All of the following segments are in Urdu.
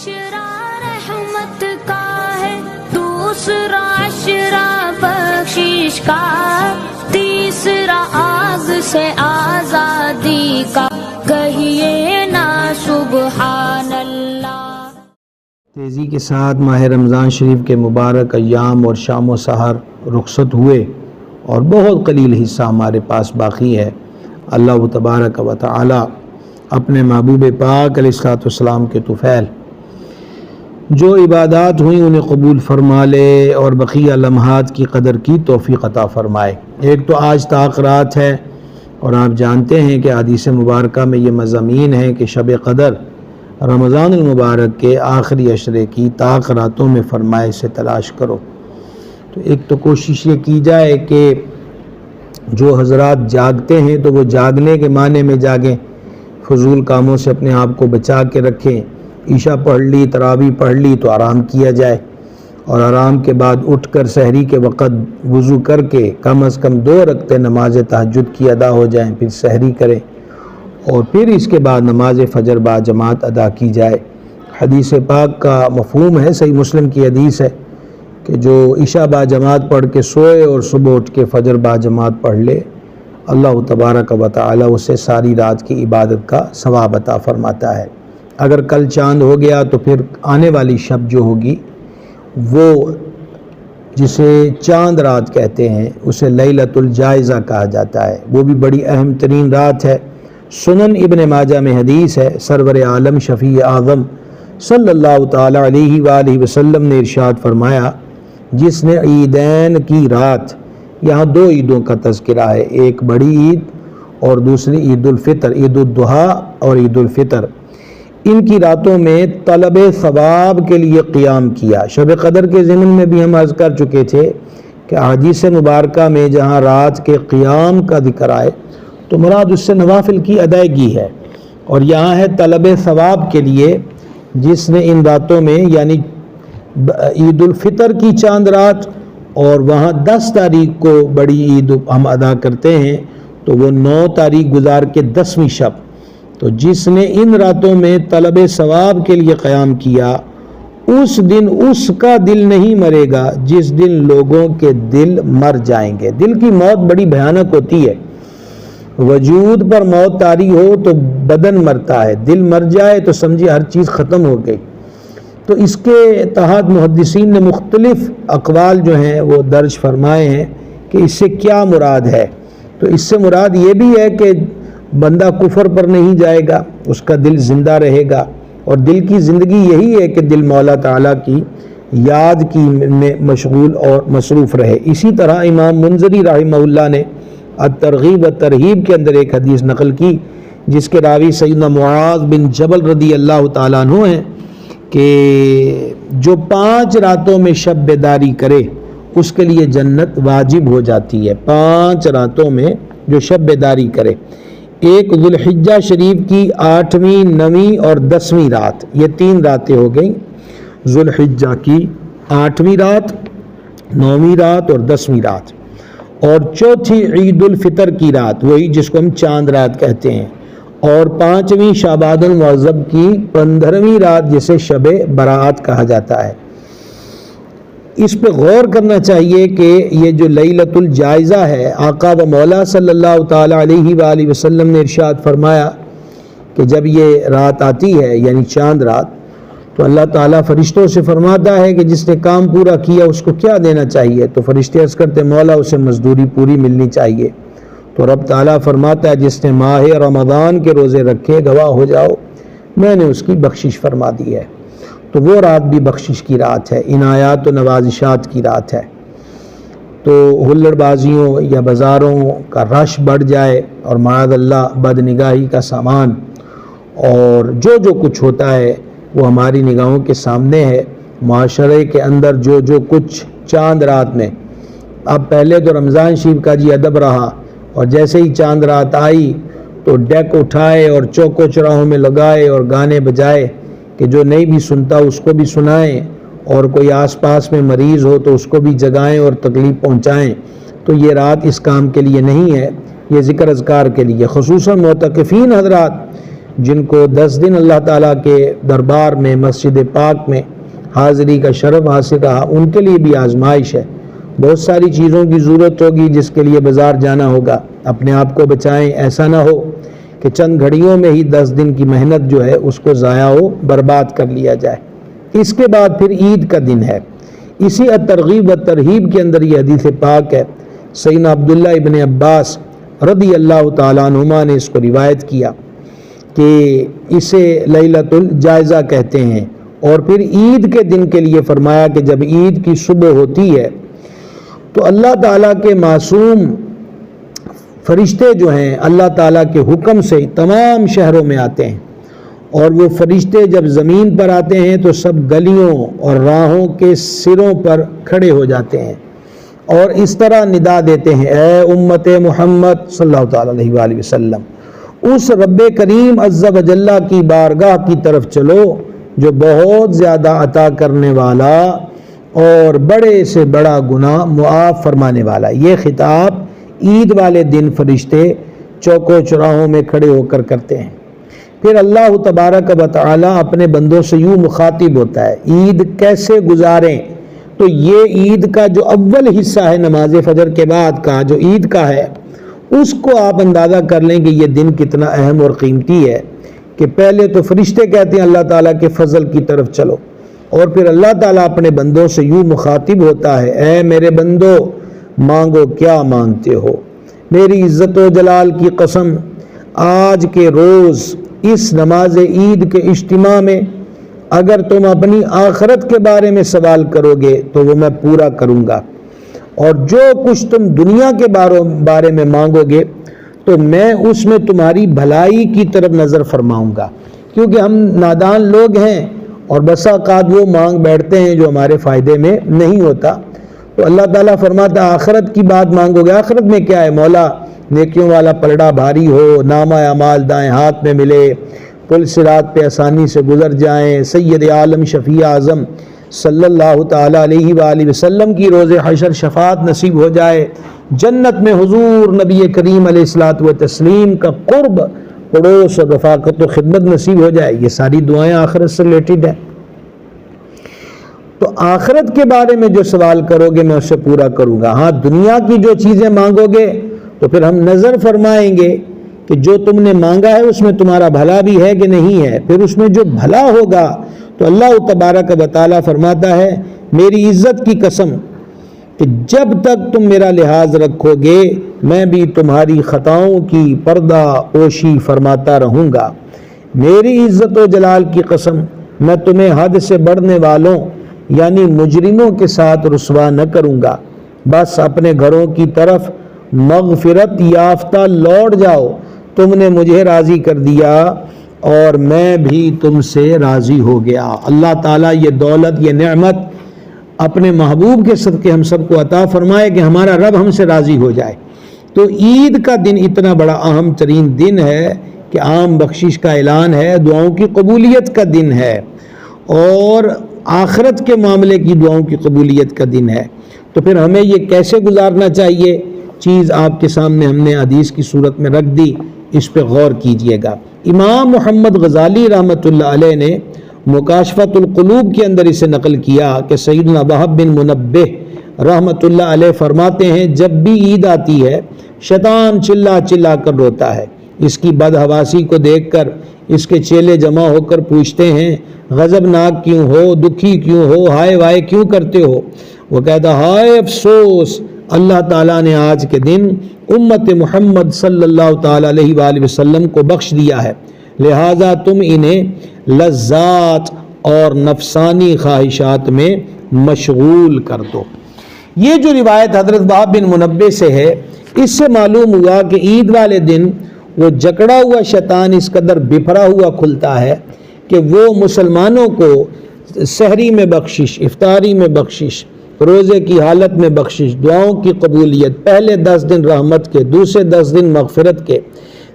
عشرہ رحمت کا ہے، دوسرا عشرہ بخشش کا، تیسرا آگ سے آزادی کا، کہیے نا سبحان اللہ۔ تیزی کے ساتھ ماہ رمضان شریف کے مبارک ایام اور شام و سحر رخصت ہوئے اور بہت قلیل حصہ ہمارے پاس باقی ہے۔ اللہ تبارک و تعالی اپنے محبوب پاک علیہ الصلوۃ والسلام کے طفیل جو عبادات ہوئیں انہیں قبول فرما لے اور بقیہ لمحات کی قدر کی توفیق عطا فرمائے۔ ایک تو آج طاق رات ہے اور آپ جانتے ہیں کہ حدیث مبارکہ میں یہ مضامین ہیں کہ شب قدر رمضان المبارک کے آخری عشرے کی طاق راتوں میں فرمائے سے تلاش کرو۔ تو ایک تو کوشش یہ کی جائے کہ جو حضرات جاگتے ہیں تو وہ جاگنے کے معنی میں جاگیں، فضول کاموں سے اپنے آپ کو بچا کے رکھیں۔ عشاء پڑھ لی، تراویح پڑھ لی تو آرام کیا جائے، اور آرام کے بعد اٹھ کر سحری کے وقت وضو کر کے کم از کم 2 رکعتیں نماز تہجد کی ادا ہو جائیں، پھر سحری کریں اور پھر اس کے بعد نماز فجر با جماعت ادا کی جائے۔ حدیث پاک کا مفہوم ہے، صحیح مسلم کی حدیث ہے کہ جو عشاء با جماعت پڑھ کے سوئے اور صبح اٹھ کے فجر با جماعت پڑھ لے، اللہ تبارک و تعالی اسے ساری رات کی عبادت کا ثواب عطا فرماتا ہے۔ اگر کل چاند ہو گیا تو پھر آنے والی شب جو ہوگی وہ جسے چاند رات کہتے ہیں اسے لیلۃ الجائزہ کہا جاتا ہے، وہ بھی بڑی اہم ترین رات ہے۔ سنن ابن ماجہ میں حدیث ہے، سرور عالم شفیع اعظم صلی اللہ تعالی علیہ وآلہ وسلم نے ارشاد فرمایا، جس نے عیدین کی رات، یہاں 2 عیدوں کا تذکرہ ہے، ایک بڑی عید اور دوسری عید الفطر، عید الضحیٰ اور عید الفطر، ان کی راتوں میں طلب ثواب کے لیے قیام کیا۔ شب قدر کے ضمن میں بھی ہم عرض کر چکے تھے کہ احادیث مبارکہ میں جہاں رات کے قیام کا ذکر آئے تو مراد اس سے نوافل کی ادائیگی ہے، اور یہاں ہے طلب ثواب کے لیے، جس نے ان راتوں میں یعنی عید الفطر کی چاند رات اور وہاں 10 تاریخ کو بڑی عید ہم ادا کرتے ہیں تو وہ 9 تاریخ گزار کے 10ویں شب، تو جس نے ان راتوں میں طلب ثواب کے لیے قیام کیا اس دن اس کا دل نہیں مرے گا جس دن لوگوں کے دل مر جائیں گے۔ دل کی موت بڑی بھیانک ہوتی ہے، وجود پر موت طاری ہو تو بدن مرتا ہے، دل مر جائے تو سمجھے ہر چیز ختم ہو گئی۔ تو اس کے تحت محدثین نے مختلف اقوال جو ہیں وہ درج فرمائے ہیں کہ اس سے کیا مراد ہے۔ تو اس سے مراد یہ بھی ہے کہ بندہ کفر پر نہیں جائے گا، اس کا دل زندہ رہے گا، اور دل کی زندگی یہی ہے کہ دل مولا تعالیٰ کی یاد کی میں مشغول اور مصروف رہے۔ اسی طرح امام منذری رحمہ اللہ نے الترغیب و ترہیب کے اندر ایک حدیث نقل کی جس کے راوی سیدنا معاذ بن جبل رضی اللہ تعالیٰ عنہ ہیں کہ جو 5 راتوں میں شب بیداری کرے اس کے لیے جنت واجب ہو جاتی ہے۔ 5 راتوں میں جو شب بیداری کرے، ایک ذوالحجہ شریف کی 8ویں، 9ویں اور 10ویں رات، یہ 3 راتیں ہو گئیں، ذوالحجہ کی 8ویں رات، 9ویں رات اور 10ویں رات، اور چوتھی عید الفطر کی رات، وہی جس کو ہم چاند رات کہتے ہیں، اور 5ویں شعبان المعظم کی 15ویں رات جسے شب برات کہا جاتا ہے۔ اس پہ غور کرنا چاہیے کہ یہ جو لیلۃ الجائزہ ہے، آقا و مولا صلی اللہ تعالی علیہ وآلہ وسلم نے ارشاد فرمایا کہ جب یہ رات آتی ہے یعنی چاند رات تو اللہ تعالیٰ فرشتوں سے فرماتا ہے کہ جس نے کام پورا کیا اس کو کیا دینا چاہیے، تو فرشتے عرض کرتے مولا اسے مزدوری پوری ملنی چاہیے، تو رب تعالیٰ فرماتا ہے جس نے ماہ رمضان کے روزے رکھے گواہ ہو جاؤ میں نے اس کی بخشش فرما دی ہے۔ تو وہ رات بھی بخشش کی رات ہے، عنایات و نوازشات کی رات ہے۔ تو ہلڑ بازیوں یا بازاروں کا رش بڑھ جائے اور معاذ اللہ بد نگاہی کا سامان اور جو کچھ ہوتا ہے وہ ہماری نگاہوں کے سامنے ہے، معاشرے کے اندر جو کچھ چاند رات میں، اب پہلے تو رمضان شریف کا جی ادب رہا، اور جیسے ہی چاند رات آئی تو ڈیک اٹھائے اور چوکوں چوراہوں میں لگائے اور گانے بجائے کہ جو نہیں بھی سنتا اس کو بھی سنائیں، اور کوئی آس پاس میں مریض ہو تو اس کو بھی جگائیں اور تکلیف پہنچائیں۔ تو یہ رات اس کام کے لیے نہیں ہے، یہ ذکر اذکار کے لیے، خصوصاً معتکفین حضرات جن کو 10 دن اللہ تعالیٰ کے دربار میں مسجد پاک میں حاضری کا شرف حاصل رہا، ان کے لیے بھی آزمائش ہے۔ بہت ساری چیزوں کی ضرورت ہوگی جس کے لیے بازار جانا ہوگا، اپنے آپ کو بچائیں، ایسا نہ ہو کہ چند گھڑیوں میں ہی 10 دن کی محنت جو ہے اس کو ضائع و برباد کر لیا جائے۔ اس کے بعد پھر عید کا دن ہے۔ اسی ترغیب و ترہیب کے اندر یہ حدیث پاک ہے، سیدنا عبداللہ ابن عباس رضی اللہ تعالیٰ عنہما نے اس کو روایت کیا کہ اسے لیلۃ الجائزہ کہتے ہیں۔ اور پھر عید کے دن کے لیے فرمایا کہ جب عید کی صبح ہوتی ہے تو اللہ تعالیٰ کے معصوم فرشتے جو ہیں اللہ تعالیٰ کے حکم سے تمام شہروں میں آتے ہیں، اور وہ فرشتے جب زمین پر آتے ہیں تو سب گلیوں اور راہوں کے سروں پر کھڑے ہو جاتے ہیں اور اس طرح ندا دیتے ہیں، اے امت محمد صلی اللہ تعالیٰ علیہ وآلہ وسلم، اس رب کریم عز و جل کی بارگاہ کی طرف چلو جو بہت زیادہ عطا کرنے والا اور بڑے سے بڑا گناہ معاف فرمانے والا۔ یہ خطاب عید والے دن فرشتے چوکوں چوراہوں میں کھڑے ہو کر کرتے ہیں۔ پھر اللہ تبارک و تعالی اپنے بندوں سے یوں مخاطب ہوتا ہے، عید کیسے گزاریں؟ تو یہ عید کا جو اول حصہ ہے نماز فجر کے بعد کا جو عید کا ہے، اس کو آپ اندازہ کر لیں کہ یہ دن کتنا اہم اور قیمتی ہے کہ پہلے تو فرشتے کہتے ہیں اللہ تعالیٰ کے فضل کی طرف چلو، اور پھر اللہ تعالیٰ اپنے بندوں سے یوں مخاطب ہوتا ہے، اے میرے بندو مانگو کیا مانگتے ہو، میری عزت و جلال کی قسم آج کے روز اس نماز عید کے اجتماع میں اگر تم اپنی آخرت کے بارے میں سوال کرو گے تو وہ میں پورا کروں گا، اور جو کچھ تم دنیا کے بارے میں مانگو گے تو میں اس میں تمہاری بھلائی کی طرف نظر فرماؤں گا، کیونکہ ہم نادان لوگ ہیں اور بسا اوقات وہ مانگ بیٹھتے ہیں جو ہمارے فائدے میں نہیں ہوتا۔ تو اللہ تعالیٰ فرماتا آخرت کی بات مانگو گے، آخرت میں کیا ہے مولا؟ نیکیوں والا پلڑا بھاری ہو، نامہ اعمال دائیں ہاتھ میں ملے، پل صراط پہ آسانی سے گزر جائیں، سید عالم شفیع اعظم صلی اللہ تعالیٰ علیہ وآلہ وسلم کی روز حشر شفاعت نصیب ہو جائے، جنت میں حضور نبی کریم علیہ الصلوۃ والتسلیم کا قرب، پڑوس اور رفاقت و خدمت نصیب ہو جائے۔ یہ ساری دعائیں آخرت سے ریلیٹڈ ہیں۔ تو آخرت کے بارے میں جو سوال کرو گے میں اسے پورا کروں گا۔ ہاں دنیا کی جو چیزیں مانگو گے تو پھر ہم نظر فرمائیں گے کہ جو تم نے مانگا ہے اس میں تمہارا بھلا بھی ہے کہ نہیں ہے، پھر اس میں جو بھلا ہوگا تو اللہ تبارک و تعالیٰ فرماتا ہے میری عزت کی قسم کہ جب تک تم میرا لحاظ رکھو گے میں بھی تمہاری خطاؤں کی پردہ پوشی فرماتا رہوں گا۔ میری عزت و جلال کی قسم میں تمہیں حد سے بڑھنے والوں یعنی مجرموں کے ساتھ رسوا نہ کروں گا، بس اپنے گھروں کی طرف مغفرت یافتہ لوٹ جاؤ، تم نے مجھے راضی کر دیا اور میں بھی تم سے راضی ہو گیا۔ اللہ تعالیٰ یہ دولت یہ نعمت اپنے محبوب کے صدقے ہم سب کو عطا فرمائے کہ ہمارا رب ہم سے راضی ہو جائے۔ تو عید کا دن اتنا بڑا اہم ترین دن ہے کہ عام بخشش کا اعلان ہے، دعاؤں کی قبولیت کا دن ہے اور آخرت کے معاملے کی دعاؤں کی قبولیت کا دن ہے۔ تو پھر ہمیں یہ کیسے گزارنا چاہیے؟ چیز آپ کے سامنے ہم نے حدیث کی صورت میں رکھ دی، اس پہ غور کیجئے گا۔ امام محمد غزالی رحمۃ اللہ علیہ نے مکاشفۃ القلوب کے اندر اسے نقل کیا کہ سیدنا وہب بن منبہ رحمۃ اللہ علیہ فرماتے ہیں جب بھی عید آتی ہے شیطان چلا چلا کر روتا ہے، اس کی بدحواسی کو دیکھ کر اس کے چیلے جمع ہو کر پوچھتے ہیں غضبناک کیوں ہو، دکھی کیوں ہو، ہائے وائے کیوں کرتے ہو؟ وہ کہتا ہائے افسوس، اللہ تعالیٰ نے آج کے دن امت محمد صلی اللہ تعالیٰ علیہ وآلہ وسلم کو بخش دیا ہے، لہٰذا تم انہیں لذات اور نفسانی خواہشات میں مشغول کر دو۔ یہ جو روایت حضرت وہب بن منبہ سے ہے، اس سے معلوم ہوا کہ عید والے دن وہ جکڑا ہوا شیطان اس قدر بپھرا ہوا کھلتا ہے کہ وہ مسلمانوں کو سحری میں بخشش، افطاری میں بخشش، روزے کی حالت میں بخشش، دعاؤں کی قبولیت، پہلے 10 دن رحمت کے، دوسرے 10 دن مغفرت کے،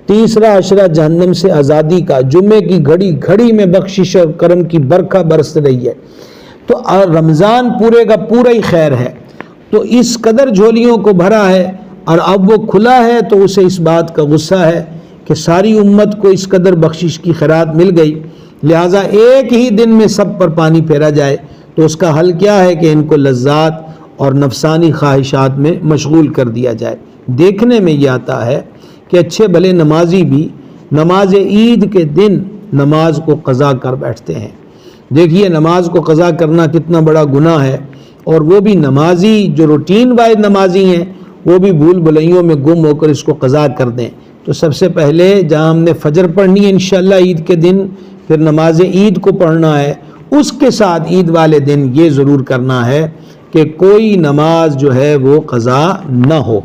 تیسرا عشرہ جہنم سے آزادی کا، جمعے کی گھڑی گھڑی میں بخشش اور کرم کی برکھا برس رہی ہے۔ تو رمضان پورے کا پورا ہی خیر ہے، تو اس قدر جھولیوں کو بھرا ہے اور اب وہ کھلا ہے تو اسے اس بات کا غصہ ہے کہ ساری امت کو اس قدر بخشش کی خیرات مل گئی، لہٰذا ایک ہی دن میں سب پر پانی پھیرا جائے، تو اس کا حل کیا ہے کہ ان کو لذات اور نفسانی خواہشات میں مشغول کر دیا جائے۔ دیکھنے میں یہ آتا ہے کہ اچھے بھلے نمازی بھی نماز عید کے دن نماز کو قضا کر بیٹھتے ہیں۔ دیکھیے نماز کو قضا کرنا کتنا بڑا گناہ ہے، اور وہ بھی نمازی جو روٹین وائز نمازی ہیں وہ بھی بھول بھلائیوں میں گم ہو کر اس کو قضا کر دیں۔ تو سب سے پہلے جہاں ہم نے فجر پڑھنی ہے انشاءاللہ عید کے دن، پھر نماز عید کو پڑھنا ہے، اس کے ساتھ عید والے دن یہ ضرور کرنا ہے کہ کوئی نماز جو ہے وہ قضا نہ ہو۔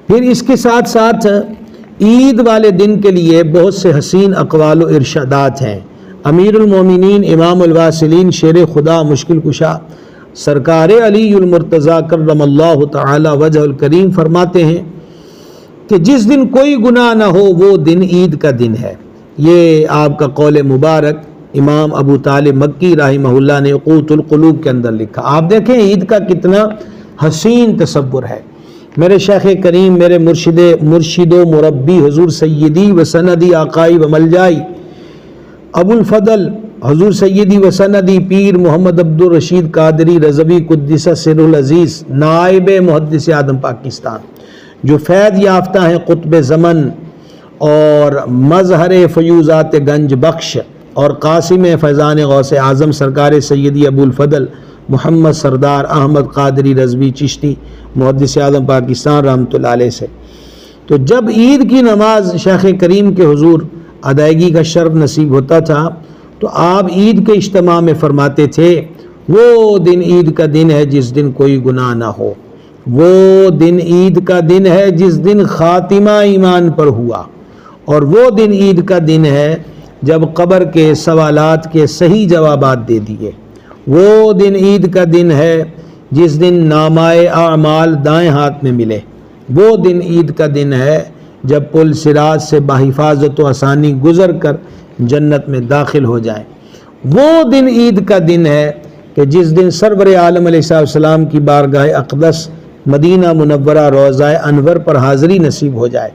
پھر اس کے ساتھ ساتھ عید والے دن کے لیے بہت سے حسین اقوال و ارشادات ہیں۔ امیر المومنین امام الواصلین شیر خدا مشکل کشا سرکار علی المرتضیٰ کرم اللہ تعالی وجہ الکریم فرماتے ہیں کہ جس دن کوئی گناہ نہ ہو وہ دن عید کا دن ہے۔ یہ آپ کا قول مبارک امام ابو طالب مکی رحمہ اللہ نے قوت القلوب کے اندر لکھا۔ آپ دیکھیں عید کا کتنا حسین تصور ہے۔ میرے شیخ کریم، میرے مرشد و مربی حضور سیدی و سندی آقائی و ملجائی ابو الفضل حضور سیدی و سندی پیر محمد عبد الرشید قادری رضوی قدس سر العزیز نائب محدث اعظم پاکستان، جو فیض یافتہ ہیں قطب زمن اور مظہر فیوزات گنج بخش اور قاسم فیضان غوث اعظم سرکار سیدی ابو الفضل محمد سردار احمد قادری رضوی چشتی محدث اعظم پاکستان رحمۃ اللہ علیہ سے، تو جب عید کی نماز شیخ کریم کے حضور ادائیگی کا شرف نصیب ہوتا تھا تو آپ عید کے اجتماع میں فرماتے تھے وہ دن عید کا دن ہے جس دن کوئی گناہ نہ ہو، وہ دن عید کا دن ہے جس دن خاتمہ ایمان پر ہوا، اور وہ دن عید کا دن ہے جب قبر کے سوالات کے صحیح جوابات دے دیے، وہ دن عید کا دن ہے جس دن نامۂ اعمال دائیں ہاتھ میں ملے، وہ دن عید کا دن ہے جب پل صراط سے بحفاظت و آسانی گزر کر جنت میں داخل ہو جائیں، وہ دن عید کا دن ہے کہ جس دن سرور عالم علیہ السلام کی بارگاہ اقدس مدینہ منورہ روضہ انور پر حاضری نصیب ہو جائے،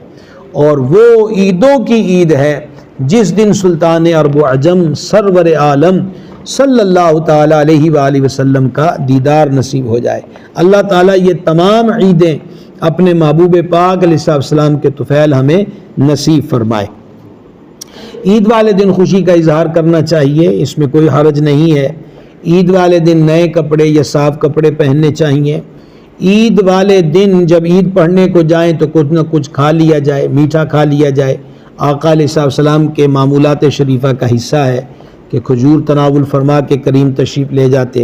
اور وہ عیدوں کی عید ہے جس دن سلطان عرب و عجم سرور عالم صلی اللہ تعالی علیہ وآلہ وسلم کا دیدار نصیب ہو جائے۔ اللہ تعالیٰ یہ تمام عیدیں اپنے محبوب پاک علیہ السلام کے طفیل ہمیں نصیب فرمائے۔ عید والے دن خوشی کا اظہار کرنا چاہیے، اس میں کوئی حرج نہیں ہے۔ عید والے دن نئے کپڑے یا صاف کپڑے پہننے چاہیے۔ عید والے دن جب عید پڑھنے کو جائیں تو کچھ نہ کچھ کھا لیا جائے، میٹھا کھا لیا جائے۔ آقا علیہ السلام کے معمولات شریفہ کا حصہ ہے کہ کھجور تناول فرما کے کریم تشریف لے جاتے۔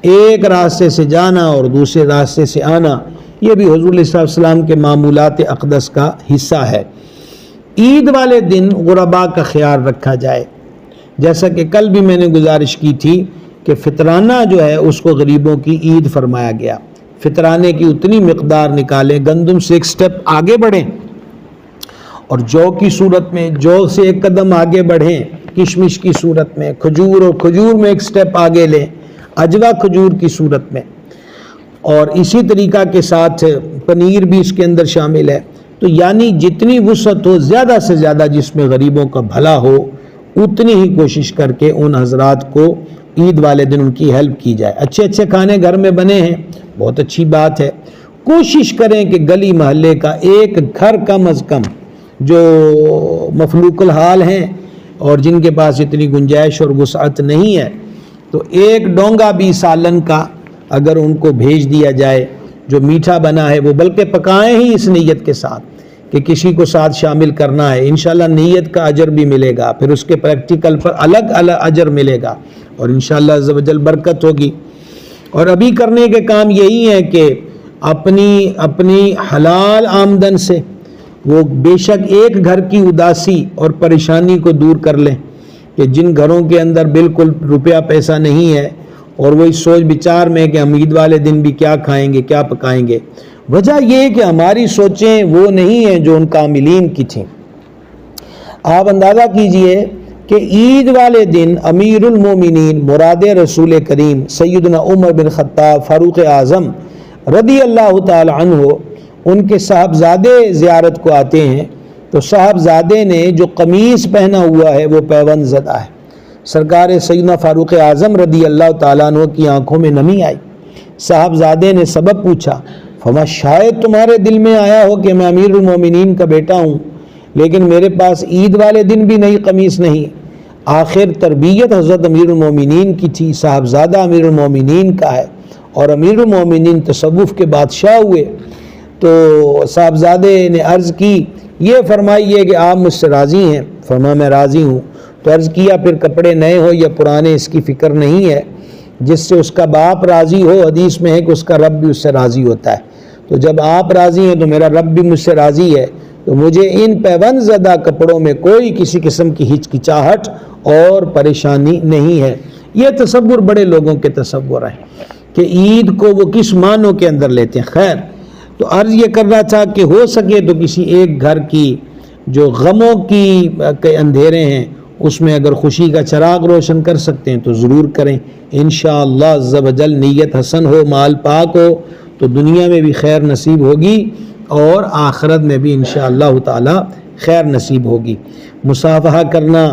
ایک راستے سے جانا اور دوسرے راستے سے آنا، یہ بھی حضور علیہ السلام کے معمولات اقدس کا حصہ ہے۔ عید والے دن غرباء کا خیال رکھا جائے، جیسا کہ کل بھی میں نے گزارش کی تھی کہ فطرانہ جو ہے اس کو غریبوں کی عید فرمایا گیا۔ فطرانے کی اتنی مقدار نکالیں، گندم سے ایک سٹیپ آگے بڑھیں، اور جو کی صورت میں جو سے ایک قدم آگے بڑھیں، کشمش کی صورت میں، کھجور اور کھجور میں ایک سٹیپ آگے لیں، اجوا کھجور کی صورت میں، اور اسی طریقہ کے ساتھ پنیر بھی اس کے اندر شامل ہے۔ تو یعنی جتنی وسعت ہو، زیادہ سے زیادہ جس میں غریبوں کا بھلا ہو، اتنی ہی کوشش کر کے ان حضرات کو عید والے دن ان کی ہیلپ کی جائے۔ اچھے اچھے کھانے گھر میں بنے ہیں، بہت اچھی بات ہے۔ کوشش کریں کہ گلی محلے کا ایک گھر کم از کم جو مفلوق الحال ہیں اور جن کے پاس اتنی گنجائش اور وسعت نہیں ہے، تو ایک ڈونگا بھی سالن کا اگر ان کو بھیج دیا جائے جو میٹھا بنا ہے، وہ بلکہ پکائیں ہی اس نیت کے ساتھ کہ کسی کو ساتھ شامل کرنا ہے، انشاءاللہ نیت کا اجر بھی ملے گا، پھر اس کے پریکٹیکل پر الگ الگ اجر ملے گا، اور انشاءاللہ عز و جل برکت ہوگی۔ اور ابھی کرنے کے کام یہی ہے کہ اپنی حلال آمدن سے وہ بے شک ایک گھر کی اداسی اور پریشانی کو دور کر لیں، کہ جن گھروں کے اندر بالکل روپیہ پیسہ نہیں ہے اور وہ اس سوچ بچار میں کہ ہم عید والے دن بھی کیا کھائیں گے، کیا پکائیں گے۔ وجہ یہ ہے کہ ہماری سوچیں وہ نہیں ہیں جو ان کاملین کی تھیں۔ آپ اندازہ کیجئے کہ عید والے دن امیر المومنین مراد رسول کریم سیدنا عمر بن خطاب فاروق اعظم رضی اللہ تعالی عنہ، ان کے صاحبزادے زیارت کو آتے ہیں، تو صاحبزادے نے جو قمیص پہنا ہوا ہے وہ پیوند زدہ ہے۔ سرکار سیدنا فاروق اعظم رضی اللہ تعالیٰ عنہ کی آنکھوں میں نمی آئی۔ صاحبزادے نے سبب پوچھا، فرمایا شاید تمہارے دل میں آیا ہو کہ میں امیر المومنین کا بیٹا ہوں، لیکن میرے پاس عید والے دن بھی نئی قمیص نہیں۔ آخر تربیت حضرت امیر المومنین کی تھی، صاحبزادہ امیر المومنین کا ہے، اور امیر المومنین تصوف کے بادشاہ ہوئے۔ تو صاحبزادے نے عرض کی، یہ فرمائیے کہ آپ مجھ سے راضی ہیں؟ فرمایا میں راضی ہوں۔ تو عرض کیا پھر کپڑے نئے ہو یا پرانے اس کی فکر نہیں ہے، جس سے اس کا باپ راضی ہو، حدیث میں ہے کہ اس کا رب بھی اس سے راضی ہوتا ہے۔ تو جب آپ راضی ہیں تو میرا رب بھی مجھ سے راضی ہے، تو مجھے ان پیوند زدہ کپڑوں میں کوئی کسی قسم کی ہچکچاہٹ اور پریشانی نہیں ہے۔ یہ تصور بڑے لوگوں کے تصور ہیں کہ عید کو وہ کس معنوں کے اندر لیتے ہیں۔ خیر، تو عرض یہ کر رہا تھا کہ ہو سکے تو کسی ایک گھر کی جو غموں کی کے اندھیرے ہیں اس میں اگر خوشی کا چراغ روشن کر سکتے ہیں تو ضرور کریں۔ انشاءاللہ عز و جل نیت حسن ہو، مال پاک ہو تو دنیا میں بھی خیر نصیب ہوگی اور آخرت میں بھی انشاءاللہ تعالی خیر نصیب ہوگی۔ مصافحہ کرنا،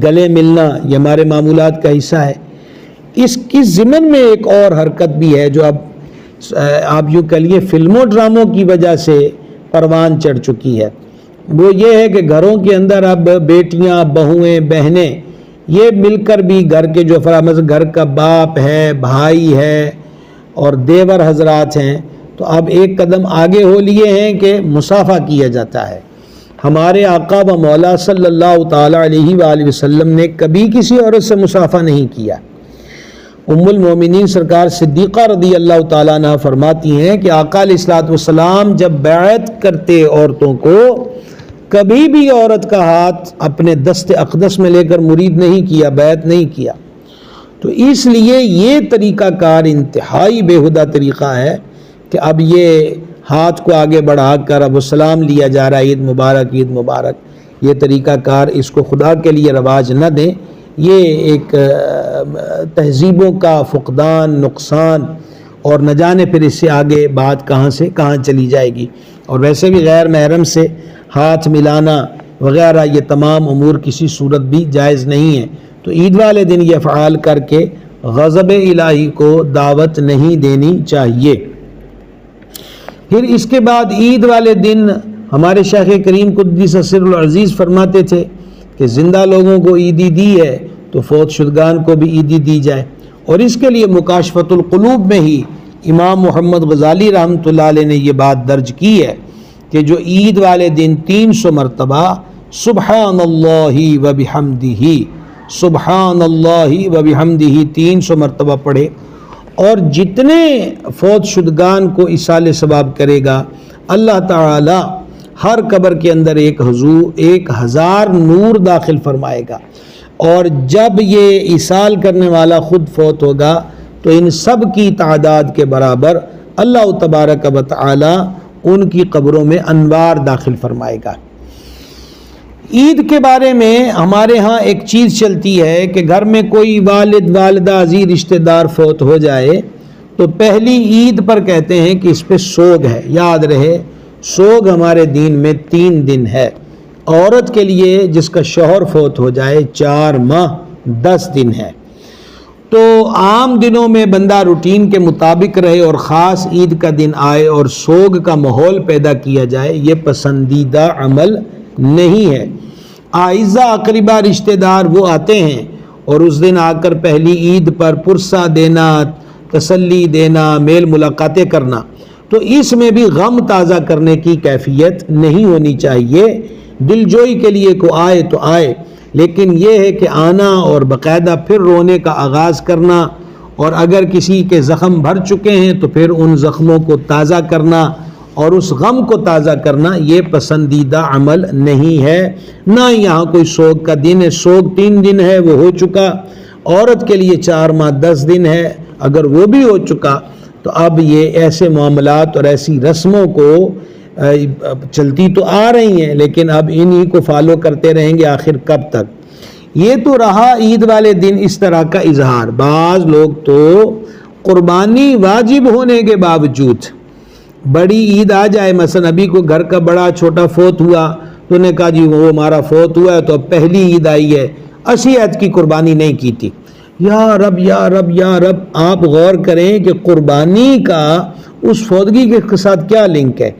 گلے ملنا یہ ہمارے معمولات کا حصہ ہے۔ اس کی ضمن میں ایک اور حرکت بھی ہے جو اب آپ یوں کہہ لیے فلموں ڈراموں کی وجہ سے پروان چڑھ چکی ہے۔ وہ یہ ہے کہ گھروں کے اندر اب بیٹیاں، بہویں، بہنیں یہ مل کر بھی گھر کے جو مثلا گھر کا باپ ہے، بھائی ہے اور دیور حضرات ہیں، تو اب ایک قدم آگے ہو لیے ہیں کہ مصافحہ کیا جاتا ہے۔ ہمارے آقا و مولا صلی اللہ تعالیٰ علیہ وآلہ وسلم نے کبھی کسی عورت سے مصافحہ نہیں کیا۔ ام المومنین سرکار صدیقہ رضی اللہ تعالیٰ عنہ فرماتی ہیں کہ آقا علیہ الصلوۃ والسلام جب بیعت کرتے عورتوں کو، کبھی بھی عورت کا ہاتھ اپنے دست اقدس میں لے کر مرید نہیں کیا، بیعت نہیں کیا۔ تو اس لیے یہ طریقہ کار انتہائی بےہودہ طریقہ ہے کہ اب یہ ہاتھ کو آگے بڑھا کر اب سلام لیا جا رہا ہے، عید مبارک، عید مبارک۔ یہ طریقہ کار اس کو خدا کے لیے رواج نہ دیں۔ یہ ایک تہذیبوں کا فقدان، نقصان، اور نہ جانے پھر اس سے آگے بات کہاں سے کہاں چلی جائے گی۔ اور ویسے بھی غیر محرم سے ہاتھ ملانا وغیرہ یہ تمام امور کسی صورت بھی جائز نہیں ہے۔ تو عید والے دن یہ افعال کر کے غضب الہی کو دعوت نہیں دینی چاہیے۔ پھر اس کے بعد عید والے دن ہمارے شیخ کریم قدس سر العزیز فرماتے تھے کہ زندہ لوگوں کو عیدی دی ہے تو فوت شدگان کو بھی عیدی دی جائے، اور اس کے لیے مکاشفۃ القلوب میں ہی امام محمد غزالی رحمۃ اللہ علیہ نے یہ بات درج کی ہے کہ جو عید والے دن 300 مرتبہ سبحان اللہ و بحمدہ، سبحان اللہ و بحمدہ 300 مرتبہ پڑھے، اور جتنے فوت شدگان کو ایصال ثواب کرے گا، اللہ تعالی ہر قبر کے اندر 1000 نور داخل فرمائے گا، اور جب یہ ایصال کرنے والا خود فوت ہوگا تو ان سب کی تعداد کے برابر اللہ تبارک و تعالی ان کی قبروں میں انوار داخل فرمائے گا۔ عید کے بارے میں ہمارے ہاں ایک چیز چلتی ہے کہ گھر میں کوئی والد، والدہ، عزیز رشتہ دار فوت ہو جائے تو پہلی عید پر کہتے ہیں کہ اس پہ سوگ ہے۔ یاد رہے، سوگ ہمارے دین میں 3 دن ہے۔ عورت کے لیے جس کا شوہر فوت ہو جائے 4 ماہ 10 دن ہے۔ تو عام دنوں میں بندہ روٹین کے مطابق رہے اور خاص عید کا دن آئے اور سوگ کا ماحول پیدا کیا جائے، یہ پسندیدہ عمل نہیں ہے۔ اعزاء اقربا رشتہ دار وہ آتے ہیں اور اس دن آ کر پہلی عید پر پرسہ دینا، تسلی دینا، میل ملاقاتیں کرنا، تو اس میں بھی غم تازہ کرنے کی کیفیت نہیں ہونی چاہیے۔ دل جوئی کے لیے کو آئے تو آئے، لیکن یہ ہے کہ آنا اور باقاعدہ پھر رونے کا آغاز کرنا، اور اگر کسی کے زخم بھر چکے ہیں تو پھر ان زخموں کو تازہ کرنا اور اس غم کو تازہ کرنا، یہ پسندیدہ عمل نہیں ہے۔ نہ یہاں کوئی سوگ کا دن ہے، سوگ 3 دن ہے وہ ہو چکا، عورت کے لیے 4 ماہ 10 دن ہے، اگر وہ بھی ہو چکا تو اب یہ ایسے معاملات اور ایسی رسموں کو چلتی تو آ رہی ہیں، لیکن اب انہی کو فالو کرتے رہیں گے آخر کب تک؟ یہ تو رہا عید والے دن اس طرح کا اظہار۔ بعض لوگ تو قربانی واجب ہونے کے باوجود بڑی عید آ جائے، مثلا ابھی کو گھر کا بڑا چھوٹا فوت ہوا تو انہوں نے کہا جی وہ ہمارا فوت ہوا ہے تو اب پہلی عید آئی ہے، 80 عید کی قربانی نہیں کی تھی۔ یا رب یا رب یا رب، آپ غور کریں کہ قربانی کا اس فوتگی کے ساتھ کیا لنک ہے؟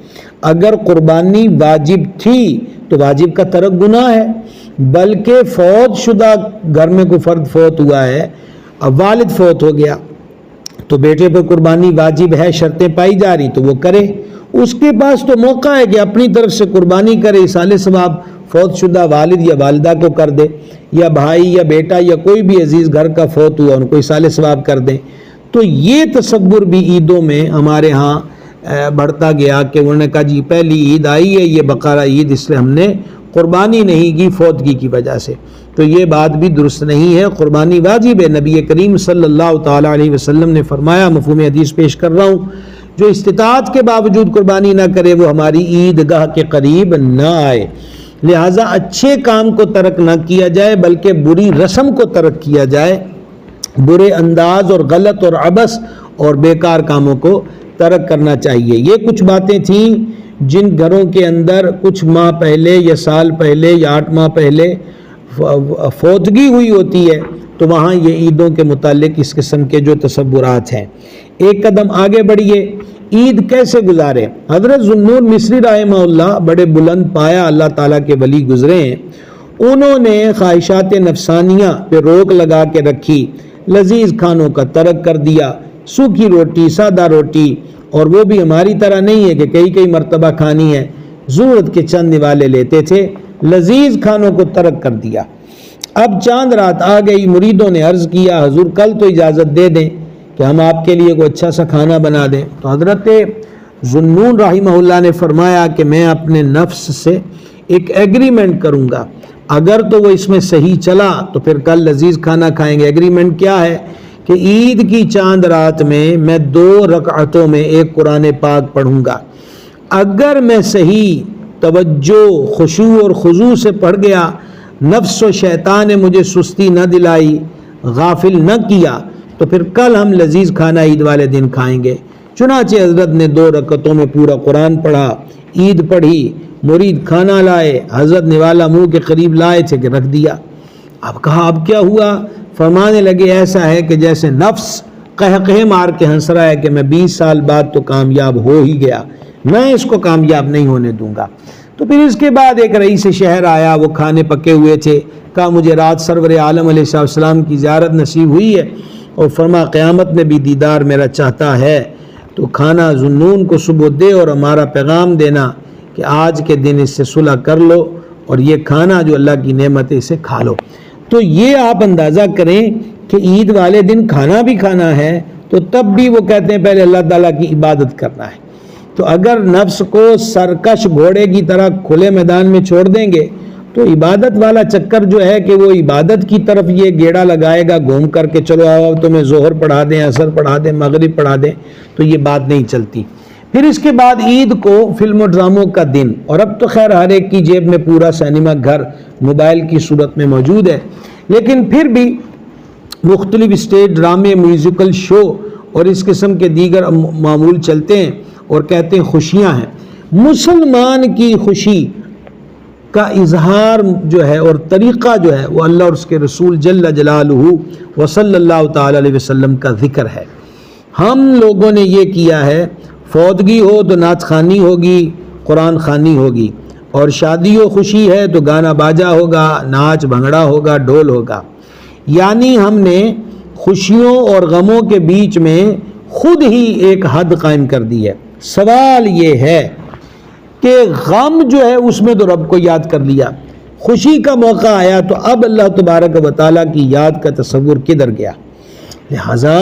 اگر قربانی واجب تھی تو واجب کا ترک گناہ ہے، بلکہ فوت شدہ گھر میں کوئی فرد فوت ہوا ہے، اب والد فوت ہو گیا تو بیٹے پہ قربانی واجب ہے، شرطیں پائی جا رہی تو وہ کرے، اس کے پاس تو موقع ہے کہ اپنی طرف سے قربانی کرے، اصالِ ثواب فوت شدہ والد یا والدہ کو کر دے، یا بھائی یا بیٹا یا کوئی بھی عزیز گھر کا فوت ہوا ان کو اصالِ ثواب کر دیں۔ تو یہ تصور بھی عیدوں میں ہمارے ہاں بڑھتا گیا کہ انہوں نے کہا جی پہلی عید آئی ہے یہ بقرہ عید، اس لیے ہم نے قربانی نہیں کی فوتگی کی وجہ سے۔ تو یہ بات بھی درست نہیں ہے، قربانی واجب ہے۔ نبی کریم صلی اللہ تعالیٰ علیہ وسلم نے فرمایا، مفہوم حدیث پیش کر رہا ہوں، جو استطاعت کے باوجود قربانی نہ کرے وہ ہماری عیدگاہ کے قریب نہ آئے۔ لہٰذا اچھے کام کو ترک نہ کیا جائے بلکہ بری رسم کو ترک کیا جائے، برے انداز اور غلط اور عبث اور بیکار کاموں کو ترک کرنا چاہیے۔ یہ کچھ باتیں تھیں جن گھروں کے اندر کچھ ماہ پہلے یا سال پہلے یا 8 ماہ پہلے فوتگی ہوئی ہوتی ہے تو وہاں یہ عیدوں کے متعلق اس قسم کے جو تصورات ہیں۔ ایک قدم آگے بڑھیے، عید کیسے گزارے؟ حضرت ذوالنون مصری رحمہ اللہ بڑے بلند پایا اللہ تعالیٰ کے ولی گزرے ہیں، انہوں نے خواہشات نفسانیہ پہ روک لگا کے رکھی، لذیذ کھانوں کا ترک کر دیا، سوکھی روٹی، سادہ روٹی، اور وہ بھی ہماری طرح نہیں ہے کہ کئی مرتبہ کھانی ہے، ضرورت کے چند نوالے لیتے تھے، لذیذ کھانوں کو ترک کر دیا۔ اب چاند رات آ گئی، مریدوں نے عرض کیا حضور کل تو اجازت دے دیں کہ ہم آپ کے لیے کوئی اچھا سا کھانا بنا دیں۔ تو حضرت ذوالنون رحمہ اللہ نے فرمایا کہ میں اپنے نفس سے ایک ایگریمنٹ کروں گا، اگر تو وہ اس میں صحیح چلا تو پھر کل لذیذ کھانا کھائیں گے۔ ایگریمنٹ کیا ہے کہ عید کی چاند رات میں 2 رکعتوں میں ایک قرآن پاک پڑھوں گا، اگر میں صحیح توجہ خشوع اور خضوع سے پڑھ گیا، نفس و شیطان نے مجھے سستی نہ دلائی، غافل نہ کیا، تو پھر کل ہم لذیذ کھانا عید والے دن کھائیں گے۔ چنانچہ حضرت نے 2 رکعتوں میں پورا قرآن پڑھا، عید پڑھی، مرید کھانا لائے، حضرت نوالا منہ کے قریب لائے تھے کہ رکھ دیا۔ اب کہا اب کیا ہوا؟ فرمانے لگے ایسا ہے کہ جیسے نفس قہقہے مار کے ہنس رہا ہے کہ میں 20 سال بعد تو کامیاب ہو ہی گیا، میں اس کو کامیاب نہیں ہونے دوں گا۔ تو پھر اس کے بعد ایک رئیس شہر آیا، وہ کھانے پکے ہوئے تھے، کہا مجھے رات سرور عالم علیہ السلام کی زیارت نصیب ہوئی ہے، اور فرما قیامت میں بھی دیدار میرا چاہتا ہے، تو کھانا ذوالنون کو صبح دے اور ہمارا پیغام دینا کہ آج کے دن اس سے صلح کر لو اور یہ کھانا جو اللہ کی نعمت ہے اسے کھا لو۔ تو یہ آپ اندازہ کریں کہ عید والے دن کھانا بھی کھانا ہے تو تب بھی وہ کہتے ہیں پہلے اللہ تعالیٰ کی عبادت کرنا ہے۔ تو اگر نفس کو سرکش گھوڑے کی طرح کھلے میدان میں چھوڑ دیں گے تو عبادت والا چکر جو ہے کہ وہ عبادت کی طرف یہ گیڑا لگائے گا گھوم کر کے، چلو آؤ تمہیں ظہر پڑھا دیں، عصر پڑھا دیں، مغرب پڑھا دیں، تو یہ بات نہیں چلتی۔ پھر اس کے بعد عید کو فلم و ڈراموں کا دن، اور اب تو خیر ہر ایک کی جیب میں پورا سینما گھر موبائل کی صورت میں موجود ہے، لیکن پھر بھی مختلف اسٹیج ڈرامے، میوزیکل شو اور اس قسم کے دیگر معمول چلتے ہیں اور کہتے ہیں خوشیاں ہیں۔ مسلمان کی خوشی کا اظہار جو ہے اور طریقہ جو ہے وہ اللہ اور اس کے رسول جل جلالہ و صلی اللہ تعالی علیہ وسلم کا ذکر ہے۔ ہم لوگوں نے یہ کیا ہے، فوتگی ہو تو نعت خوانی ہوگی، قرآن خوانی ہوگی، اور شادی و خوشی ہے تو گانا باجا ہوگا، ناچ بھنگڑا ہوگا، ڈھول ہوگا۔ یعنی ہم نے خوشیوں اور غموں کے بیچ میں خود ہی ایک حد قائم کر دی ہے۔ سوال یہ ہے کہ غم جو ہے اس میں تو رب کو یاد کر لیا، خوشی کا موقع آیا تو اب اللہ تبارک و تعالیٰ کی یاد کا تصور کدھر گیا؟ لہٰذا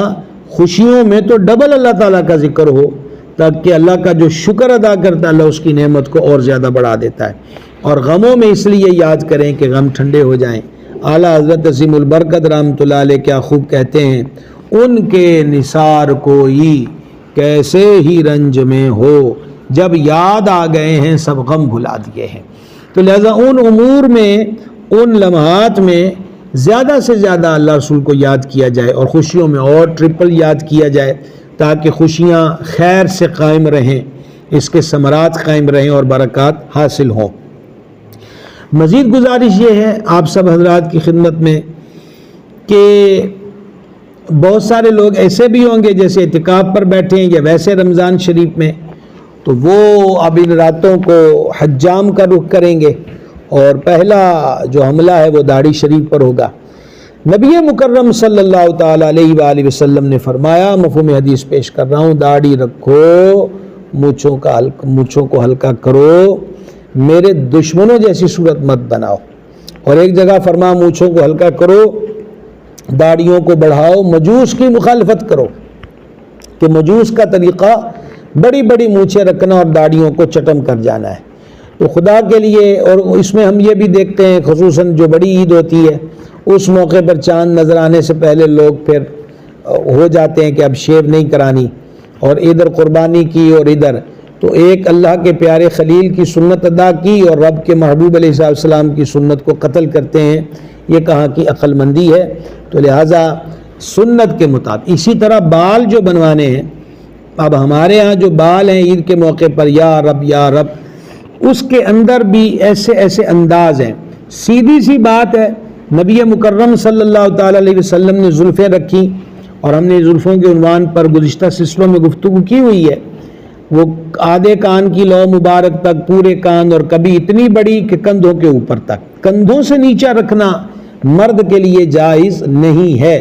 خوشیوں میں تو ڈبل اللہ تعالیٰ کا ذکر ہو تاکہ اللہ کا جو شکر ادا کرتا ہے اللہ اس کی نعمت کو اور زیادہ بڑھا دیتا ہے، اور غموں میں اس لیے یاد کریں کہ غم ٹھنڈے ہو جائیں۔ اعلیٰ حضرت عظیم البرکت رحمۃ اللہ علیہ کیا خوب کہتے ہیں، ان کے نثار کوئی کیسے ہی رنج میں ہو، جب یاد آ گئے ہیں سب غم بھلا دیے ہیں۔ تو لہذا ان امور میں، ان لمحات میں زیادہ سے زیادہ اللہ رسول کو یاد کیا جائے، اور خوشیوں میں اور ٹرپل یاد کیا جائے تاکہ خوشیاں خیر سے قائم رہیں، اس کے ثمرات قائم رہیں اور برکات حاصل ہوں۔ مزید گزارش یہ ہے آپ سب حضرات کی خدمت میں کہ بہت سارے لوگ ایسے بھی ہوں گے جیسے اعتکاف پر بیٹھے ہیں یا ویسے رمضان شریف میں، تو وہ اب ان راتوں کو حجام کا رخ کریں گے اور پہلا جو حملہ ہے وہ داڑھی شریف پر ہوگا۔ نبی مکرم صلی اللہ تعالیٰ علیہ وآلہ وسلم نے فرمایا، مفہوم حدیث پیش کر رہا ہوں، داڑھی رکھو، مونچھوں کو ہلکا کرو، میرے دشمنوں جیسی صورت مت بناؤ۔ اور ایک جگہ فرمایا مونچھوں کو ہلکا کرو، داڑھیوں کو بڑھاؤ، مجوس کی مخالفت کرو، کہ مجوس کا طریقہ بڑی بڑی مونچھیں رکھنا اور داڑھیوں کو چٹم کر جانا ہے۔ تو خدا کے لیے، اور اس میں ہم یہ بھی دیکھتے ہیں خصوصاً جو بڑی عید ہوتی ہے اس موقع پر چاند نظر آنے سے پہلے لوگ پھر ہو جاتے ہیں کہ اب شیو نہیں کرانی، اور ادھر قربانی کی اور ادھر، تو ایک اللہ کے پیارے خلیل کی سنت ادا کی اور رب کے محبوب علیہ السلام کی سنت کو قتل کرتے ہیں، یہ کہاں کی عقل مندی ہے؟ تو لہٰذا سنت کے مطابق اسی طرح بال جو بنوانے ہیں، اب ہمارے ہاں جو بال ہیں عید کے موقع پر یا رب یا رب، اس کے اندر بھی ایسے ایسے انداز ہیں۔ سیدھی سی بات ہے، نبی مکرم صلی اللہ تعالیٰ علیہ وسلم نے زلفیں رکھی، اور ہم نے زلفوں کے عنوان پر گزشتہ سلسلوں میں گفتگو کی ہوئی ہے، وہ آدھے کان کی لو مبارک تک، پورے کان، اور کبھی اتنی بڑی کہ کندھوں کے اوپر تک، کندھوں سے نیچے رکھنا مرد کے لیے جائز نہیں ہے۔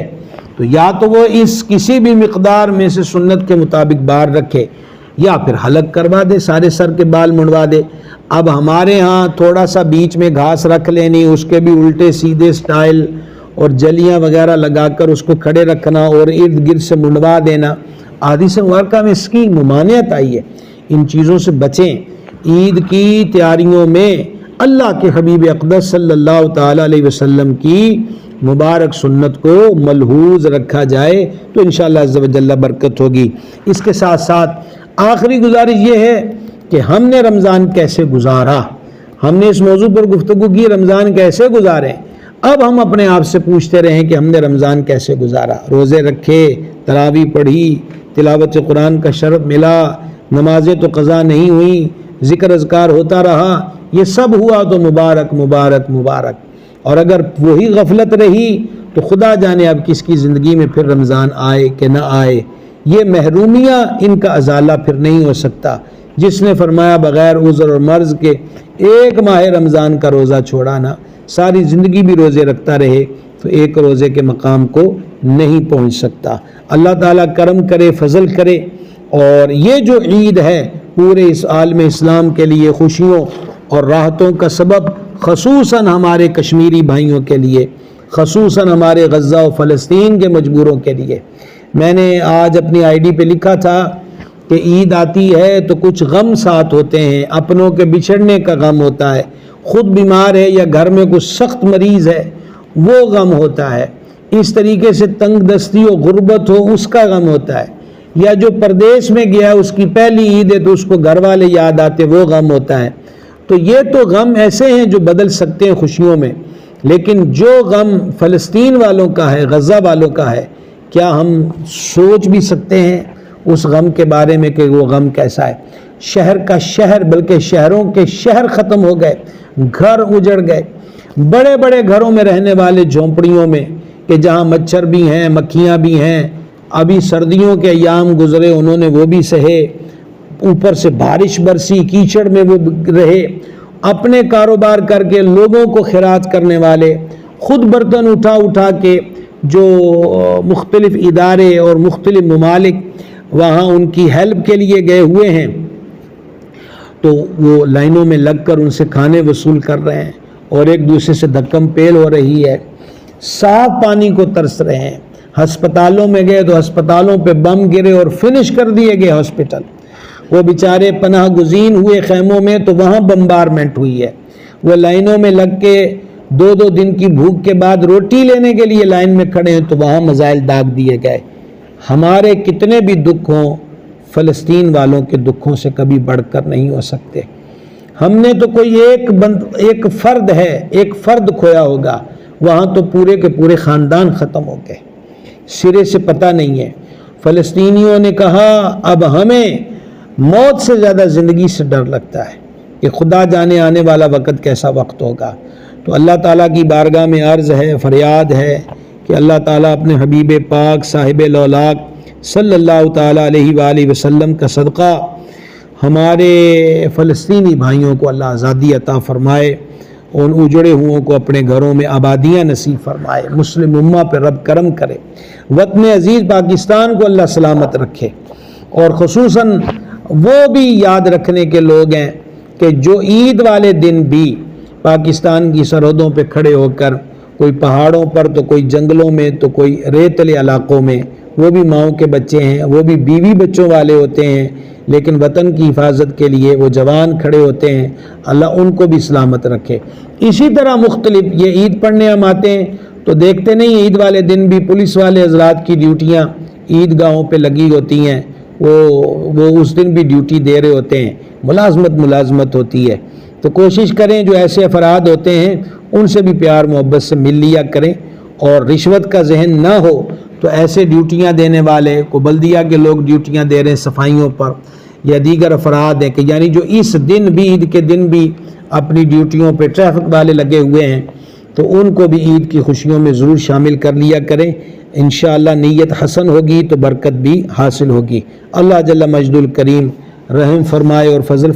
تو یا تو وہ اس کسی بھی مقدار میں سے سنت کے مطابق بال رکھے، یا پھر حلق کروا دے، سارے سر کے بال منڈوا دے۔ اب ہمارے ہاں تھوڑا سا بیچ میں گھاس رکھ لینی، اس کے بھی الٹے سیدھے سٹائل اور جلیاں وغیرہ لگا کر اس کو کھڑے رکھنا اور ارد گرد سے منڈوا دینا، حدیث مبارکہ میں اس کی ممانعت آئی ہے۔ ان چیزوں سے بچیں۔ عید کی تیاریوں میں اللہ کے حبیب اقدس صلی اللہ تعالیٰ علیہ وسلم کی مبارک سنت کو ملحوظ رکھا جائے تو انشاءاللہ عز و جل برکت ہوگی۔ اس کے ساتھ ساتھ آخری گزارش یہ ہے کہ ہم نے رمضان کیسے گزارا، ہم نے اس موضوع پر گفتگو کی رمضان کیسے گزارے، اب ہم اپنے آپ سے پوچھتے رہیں کہ ہم نے رمضان کیسے گزارا، روزے رکھے، تراویح پڑھی، تلاوت قرآن کا شرف ملا، نمازیں تو قضا نہیں ہوئیں، ذکر اذکار ہوتا رہا، یہ سب ہوا تو مبارک مبارک مبارک۔ اور اگر وہی غفلت رہی تو خدا جانے اب کس کی زندگی میں پھر رمضان آئے کہ نہ آئے۔ یہ محرومیاں، ان کا ازالہ پھر نہیں ہو سکتا۔ جس نے فرمایا بغیر عذر اور مرض کے ایک ماہ رمضان کا روزہ چھوڑانا، ساری زندگی بھی روزے رکھتا رہے تو ایک روزے کے مقام کو نہیں پہنچ سکتا۔ اللہ تعالیٰ کرم کرے، فضل کرے، اور یہ جو عید ہے پورے اس عالم اسلام کے لیے خوشیوں اور راحتوں کا سبب، خصوصاً ہمارے کشمیری بھائیوں کے لیے، خصوصاً ہمارے غزہ و فلسطین کے مجبوروں کے لیے۔ میں نے آج اپنی آئی ڈی پہ لکھا تھا کہ عید آتی ہے تو کچھ غم ساتھ ہوتے ہیں، اپنوں کے بچھڑنے کا غم ہوتا ہے، خود بیمار ہے یا گھر میں کچھ سخت مریض ہے وہ غم ہوتا ہے، اس طریقے سے تنگ دستی و غربت ہو اس کا غم ہوتا ہے، یا جو پردیس میں گیا اس کی پہلی عید ہے تو اس کو گھر والے یاد آتے وہ غم ہوتا ہے۔ تو یہ تو غم ایسے ہیں جو بدل سکتے ہیں خوشیوں میں، لیکن جو غم فلسطین والوں کا ہے، غزہ والوں کا ہے، کیا ہم سوچ بھی سکتے ہیں اس غم کے بارے میں کہ وہ غم کیسا ہے؟ شہر کا شہر، بلکہ شہروں کے شہر ختم ہو گئے، گھر اجڑ گئے، بڑے بڑے گھروں میں رہنے والے جھونپڑیوں میں کہ جہاں مچھر بھی ہیں، مکھیاں بھی ہیں، ابھی سردیوں کے ایام گزرے انہوں نے وہ بھی سہے، اوپر سے بارش برسی، کیچڑ میں وہ رہے، اپنے کاروبار کر کے لوگوں کو خیرات کرنے والے، خود برتن اٹھا اٹھا کے جو مختلف ادارے اور مختلف ممالک وہاں ان کی ہیلپ کے لیے گئے ہوئے ہیں تو وہ لائنوں میں لگ کر ان سے کھانے وصول کر رہے ہیں اور ایک دوسرے سے دھکم پیل ہو رہی ہے، صاف پانی کو ترس رہے ہیں۔ ہسپتالوں میں گئے تو ہسپتالوں پہ بم گرے اور فنش کر دیے گئے ہسپتال، وہ بیچارے پناہ گزین ہوئے خیموں میں تو وہاں بمبارمنٹ ہوئی ہے، وہ لائنوں میں لگ کے 2 دن کی بھوک کے بعد روٹی لینے کے لیے لائن میں کھڑے ہیں تو وہاں میزائل داغ دیے گئے۔ ہمارے کتنے بھی دکھ ہوں فلسطین والوں کے دکھوں سے کبھی بڑھ کر نہیں ہو سکتے۔ ہم نے تو کوئی ایک فرد ہے، ایک فرد کھویا ہوگا، وہاں تو پورے کے پورے خاندان ختم ہو گئے، سرے سے پتہ نہیں ہے۔ فلسطینیوں نے کہا اب ہمیں موت سے زیادہ زندگی سے ڈر لگتا ہے، کہ خدا جانے آنے والا وقت کیسا وقت ہوگا۔ تو اللہ تعالیٰ کی بارگاہ میں عرض ہے، فریاد ہے کہ اللہ تعالیٰ اپنے حبیب پاک صاحب لولاک صلی اللہ تعالیٰ علیہ وآلہ وسلم کا صدقہ ہمارے فلسطینی بھائیوں کو اللہ آزادی عطا فرمائے، ان اجڑے ہوں کو اپنے گھروں میں آبادیاں نصیب فرمائے، مسلم امہ پہ رب کرم کرے، وطن عزیز پاکستان کو اللہ سلامت رکھے۔ اور خصوصاً وہ بھی یاد رکھنے کے لوگ ہیں کہ جو عید والے دن بھی پاکستان کی سرحدوں پہ کھڑے ہو کر کوئی پہاڑوں پر تو کوئی جنگلوں میں تو کوئی ریتلے علاقوں میں، وہ بھی ماؤں کے بچے ہیں، وہ بھی بیوی بچوں والے ہوتے ہیں، لیکن وطن کی حفاظت کے لیے وہ جوان کھڑے ہوتے ہیں، اللہ ان کو بھی سلامت رکھے۔ اسی طرح مختلف یہ عید پڑھنے ہم آتے ہیں تو دیکھتے نہیں، عید والے دن بھی پولیس والے حضرات کی ڈیوٹیاں عید گاہوں پہ لگی ہوتی ہیں، وہ اس دن بھی ڈیوٹی دے رہے ہوتے ہیں، ملازمت ہوتی ہے۔ تو کوشش کریں جو ایسے افراد ہوتے ہیں ان سے بھی پیار محبت سے مل لیا کریں، اور رشوت کا ذہن نہ ہو تو ایسے ڈیوٹیاں دینے والے کو بلدیہ کے لوگ ڈیوٹیاں دے رہے ہیں صفائیوں پر، یا دیگر افراد ہیں کہ یعنی جو اس دن بھی عید کے دن بھی اپنی ڈیوٹیوں پہ ٹریفک والے لگے ہوئے ہیں، تو ان کو بھی عید کی خوشیوں میں ضرور شامل کر لیا کریں۔ انشاءاللہ نیت حسن ہوگی تو برکت بھی حاصل ہوگی۔ اللہ جل مجد الکریم رحم فرمائے اور فضل